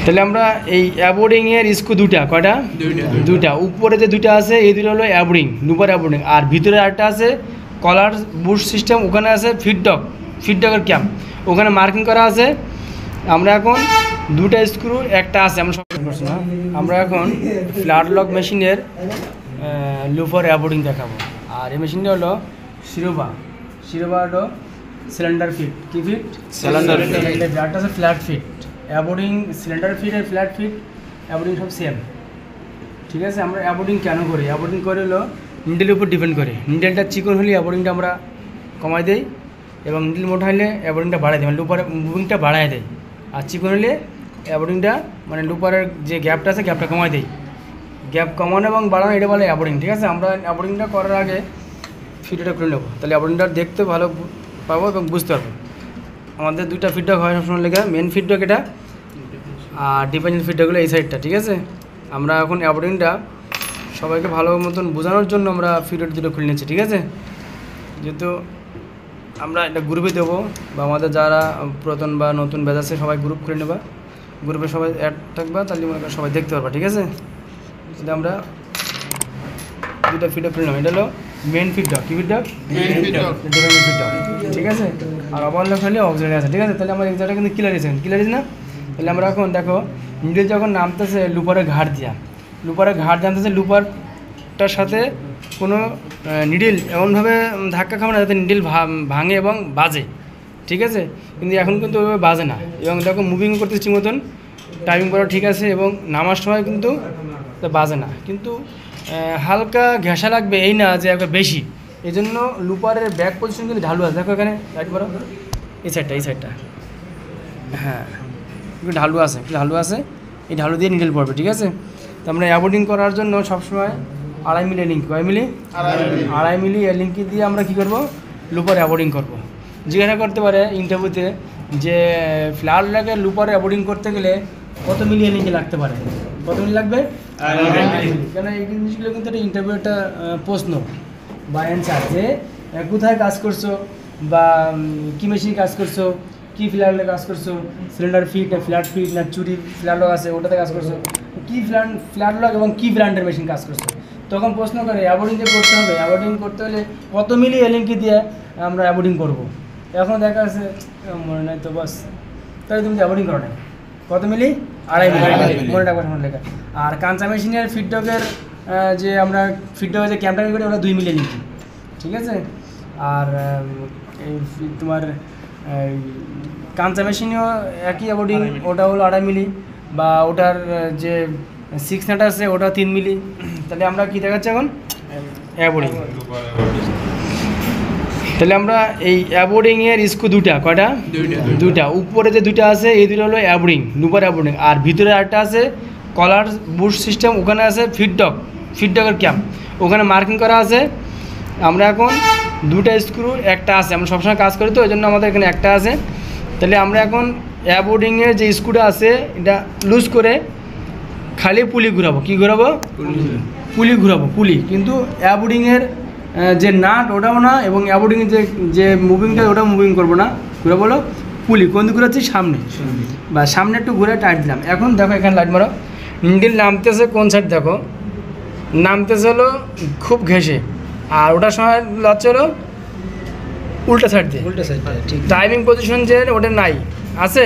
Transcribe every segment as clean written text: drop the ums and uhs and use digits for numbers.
তাহলে আমরা এই অ্যাবোর্ডিংয়ের স্ক্রু দুটা, কয়টা? দুইটা। উপরে যে দুইটা আছে এই দুটো হলো অ্যাবোর্ডিং, লুপার অ্যাবোর্ডিং। আর ভিতরে আরেকটা আছে কলার বুশ সিস্টেম, ওখানে আছে ফিডডকের ক্যাম্প, ওখানে মার্কিং করা আছে। আমরা এখন দুটা স্ক্রু একটা আছে, আমরা সব করছি না। আমরা এখন ফ্ল্যাট লক মেশিনের লুপার অ্যাবোর্ডিং দেখাবো। আর এই মেশিনটা হলো শিরোভা হলো সিলিন্ডার ফিট। কি ফিট? Cylinder fit. ব্লাডটা আছে ফ্ল্যাট ফিট। অ্যাবোর্ডিং সিলিন্ডার ফিট আর ফ্ল্যাট ফিট অ্যাবোর্ডিং সব সেম, ঠিক আছে। আমরা অ্যাবোর্ডিং কেন করি? অ্যাবোর্ডিং করে হলো নিডেলের উপর ডিপেন্ড করে। নিডেলটা চিকন হলে অ্যাবোর্ডিংটা আমরা কমাই দেই, এবং নিডেল মোটা হলে অ্যাবোর্ডিংটা বাড়াই দেয়, মানে লুপারের মুভিংটা বাড়ায় দেয়। আর চিকন হলে অ্যাবোর্ডিংটা মানে লুপারের যে গ্যাপটা আছে গ্যাপটা কমাই দেয়। গ্যাপ কমানো এবং বাড়ানো এটা বলে অ্যাবোর্ডিং, ঠিক আছে। আমরা অ্যাবোর্ডিংটা করার আগে ফিডটা করে নেবো, তাহলে অ্যাবোর্ডিংটা দেখতে ভালো পাবো এবং বুঝতে পারবো। আমাদের দুইটা ফিডব্যাক হয় সবসময় লেগে, মেন ফিডব্যাক এটা, আর ডিপেন্ডেন্ট ফিডব্যাকগুলো এই সাইডটা, ঠিক আছে। আমরা এখন অ্যাবোর্ডিংটা সবাইকে ভালো মতন বোঝানোর জন্য আমরা ফিডব্যাক দুটো খুলে নিচ্ছি, ঠিক আছে। যেহেতু আমরা এটা গ্রুপে দেবো, বা আমাদের যারা পুরাতন বা নতুন ব্যাচ আছে সবাই গ্রুপ খুলে নেবা, গ্রুপে সবাই অ্যাড থাকবা, তাহলে মনে করেন সবাই দেখতে পারবা, ঠিক আছে। এটা আমরা দুটা ফিডব্যাক খুলে নেব। এটা হলো মেন ফিডব্যাক। কি ফিডব্যাক? ডিপেন্ডেন্ট ফিডব্যাক, ঠিক আছে। আর ওভারলক হলে অক্সিলারি আছে, ঠিক আছে। তাহলে আমার এক্সাক্টটা কিন্তু ক্লিয়ার না। তাহলে আমরা এখন দেখো নিডেল যখন নামতেছে লুপারের ঘাট জানতেছে, লুপারটার সাথে কোনো নিডেল এমনভাবে ধাক্কা খাবে না যাতে নিডেল ভাঙে এবং বাজে, ঠিক আছে। কিন্তু এখন কিন্তু ওইভাবে বাজে না, এবং দেখো মুভিং করতেছে ঠিক মতন, টাইমিং করা ঠিক আছে, এবং নামার সময় কিন্তু বাজে না। কিন্তু হালকা ঘেঁষা লাগবে এই না যে একবার বেশি, এই জন্য লুপারের ব্যাক পজিশন কিন্তু ঢালু আছে। দেখো এখানে রাইট করো, এই সাইডটা হ্যাঁ একটু ঢালু আছে, এই ঢালু দিয়ে নিডেল পড়বে, ঠিক আছে। তো আমরা অ্যাবোর্ডিং করার জন্য সবসময় 2.5 মিলি লিঙ্ক, 2.5 মিলি লিঙ্ক দিয়ে আমরা কী করবো? লুপার অ্যাবোর্ডিং করবো। জিজ্ঞাসা করতে পারে ইন্টারভিউতে যে ফ্ল্যাট লকের লুপার অ্যাবোর্ডিং করতে গেলে কত মিলি লিঙ্কে লাগতে পারে? কত মিলি লাগবে? 2.5 মিলি। কেন এই জিনিসগুলো কিন্তু একটা ইন্টারভিউ একটা প্রশ্ন বা অ্যান্সার, যে কোথায় কাজ করছো, বা কী মেশিনে কাজ করছো, কী ফ্ল্যাটে কাজ করছো, সিলিন্ডার ফিট না ফ্ল্যাট ফিট না চুরি ফ্ল্যাট লক আছে ওটাতে কাজ করছো, কী ফ্ল্যাট লক এবং কী ব্র্যান্ডের মেশিন কাজ করছো। তখন প্রশ্ন করে অ্যাবোর্ডিং যে করতে হবে, অ্যাবোর্ডিং করতে হলে কত মিলি এলিঙ্কি দিয়ে আমরা অ্যাবোর্ডিং করবো। এখন দেখা যাচ্ছে মনে নাই তো বাস, তাহলে তুমি অ্যাবোর্ডিং করো না, কত মিলি? 2.5 মিলি, মনে রাখবো সামনে লেখা। আর কাঁচা মেশিনের ফিডব্যাকের যে আমরা ফিডব্যাকের যে ক্যাম্পেইন করি ওটা 2 মিলি লিখি, ঠিক আছে। আর এই তোমার কাঁচা মেশিনেও একই অ্যাবোর্ডিং, ওটা হলো 2.5 মিলি, বা ওটার যে 6 নাট আছে ওটা 3 মিলি। তাহলে আমরা কি দেখাচ্ছি এখন? অ্যাবোর্ডিং। তাহলে আমরা এই অ্যাবোর্ডিংয়ের স্ক্রু দুটা, কয়টা? দুইটা। উপরে যে দুইটা আছে এই দুটো হলো অ্যাবোর্ডিং, লুপার অ্যাবোর্ডিং। আর ভিতরে আরেকটা আছে কলার বুশ সিস্টেম, ওখানে আছে ফিডডকের ক্যাম্প, ওখানে মার্কিং করা আছে। আমরা এখন দুটা স্ক্রু একটা আছে, আমরা সবসময় কাজ করি তো ওই জন্য আমাদের এখানে একটা আছে। তাহলে আমরা এখন অ্যাবোর্ডিংয়ের যে স্ক্রুটা আছে এটা লুজ করে খালি পুলি ঘুরাবো। কি ঘুরাবো? পুলি ঘুরাবো, পুলি। কিন্তু অ্যাবোর্ডিংয়ের যে নাট ওটাও না, এবং অ্যাবোর্ডিংয়ের যে মুভিংটা ওটাও মুভিং করবো না, ঘুরাবো হলো পুলি। কোন দিকে ঘুরাচ্ছি? সামনে, বা সামনে একটু ঘুরে টাইট দিলাম। এখন দেখো এখানে লাইট মারো, নিডেল নামতেছে কোন সাইড? দেখো নামতেছে হলো খুব ঘেঁষে, আর ওটার সময় লচ্ছে হলো উল্টা সাইড দিয়ে। টাইমিং পজিশন যে ওটা নাই আছে,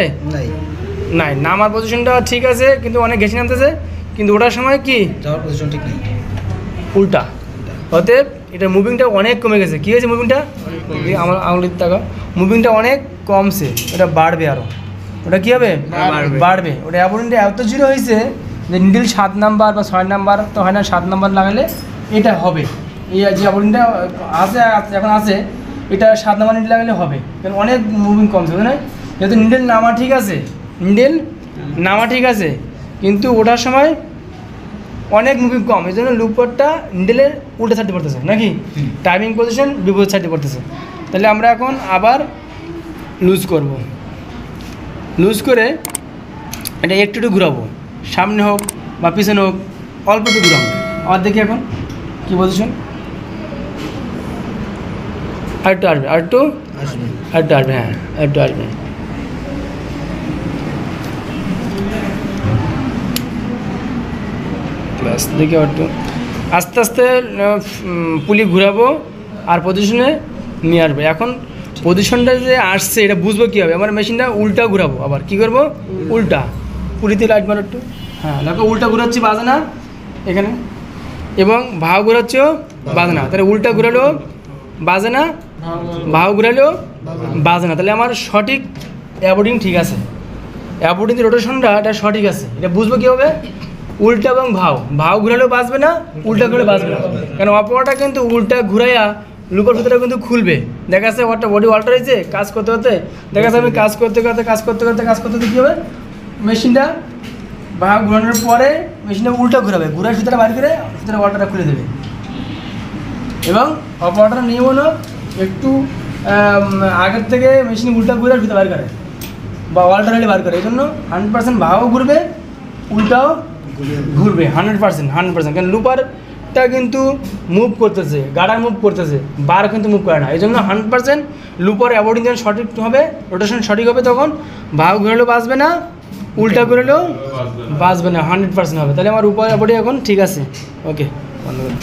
নাই নামার পজিশনটা ঠিক আছে, কিন্তু অনেক ঘেঁষে নামতেছে, কিন্তু ওটার সময় কি যাওয়ার পজিশন ঠিক নেই, উল্টা। অতএব এটা মুভিংটা অনেক কমে গেছে। কী হয়েছে মুভিংটা? আমার আঙুলের টাকা মুভিংটা অনেক কমছে, ওটা বাড়বে আরও। ওটা কী হবে? বাড়বে। ওটা অ্যাবোর্ডিংটা এত জিরো হয়েছে যে নিডেল 7 নাম্বার বা 6 নাম্বার তো হয় না, 7 নাম্বার লাগালে এটা হবে। এই যে অ্যাবোর্ডিংটা আছে এখন আছে, এটা 7 নাম্বার নিডেল লাগালে হবে, কারণ অনেক মুভিং কমছে, বুঝলেন না? যেহেতু নিডেল নামা ঠিক আছে, কিন্তু ওঠার সময় অনেক মুভিং কম, এই জন্য লুপারটা নিডেলের উল্টা সাইডে পড়তেছে, নাকি টাইমিং পজিশন বিপরীত সাইডে পড়তেছে। তাহলে আমরা এখন আবার লুজ করব, লুজ করে এটা একটু ঘুরাবো, সামনে হোক বা পিছনে হোক অল্প একটু ঘুরাবো। আবার দেখি এখন কী পজিশন, আরেকটু আসবে, আরেকটু আসবে, হ্যাঁ আরেকটু আসবে। আস্তে দেখি একটু আস্তে আস্তে পুলি ঘুরাবো আর পজিশনে নিয়ে আসবো। এখন পজিশনটা যে আসছে এটা বুঝবো কীভাবে, আমার মেশিনটা উল্টা ঘুরাবো, আবার কী করবো উল্টা, পুলিতে লাইট মারো একটু, হ্যাঁ দেখো উল্টা ঘুরাচ্ছি বাজে না এখানে, এবং ভাও ঘুরাচ্ছেও বাজে না, তাহলে উল্টা ঘুরালো বাজে না, ভাও ঘুরালেও বাজে না, তাহলে আমার সঠিক অ্যাবোর্ডিং ঠিক আছে, অ্যাবোর্ডিং রোটেশনটা এটা সঠিক আছে। এটা বুঝবো কীভাবে, উল্টা এবং ভাও ঘুরালেও বাজবে না, উল্টা ঘুরে বাজবে না, কারণ অপরটা কিন্তু উল্টা ঘুরাইয়া লুপের ভিতরে কিন্তু খুলবে। দেখা যাচ্ছে ওটা বডি অল্টার হয়েছে কাজ করতে করতে, দেখা যাচ্ছে আমি কাজ করতে কী হবে, মেশিনটা ভাগ ঘোরানোর পরে মেশিনটা উল্টা ঘুরাবে, ঘুরার ভিতরে বাইর করে ভিতরে অল্টারটা খুলে দেবে। এবং অপারেটর নিয়ম হলো একটু আগের থেকে মেশিন উল্টা ঘুরে ভিতরে বার করে বা অল্টারনেটে বার করে, এই জন্য 100% ভাও ঘুরবে উল্টাও ঘুরবে 100%, কারণ লুপারটা কিন্তু মুভ করতেছে, গাড়া মুভ করতেছে, বার কিন্তু মুভ করে না, এই জন্য 100% লুপার অ্যাবোর্ডিং যখন সঠিক হবে, রোটেশন সঠিক হবে, তখন ভাও ঘুরালেও বাজবে না, উল্টা ঘুরালেও বাজবে না, 100% হবে। তাহলে আমার উপর অ্যাবোর্ডিং এখন ঠিক আছে। ওকে, ধন্যবাদ।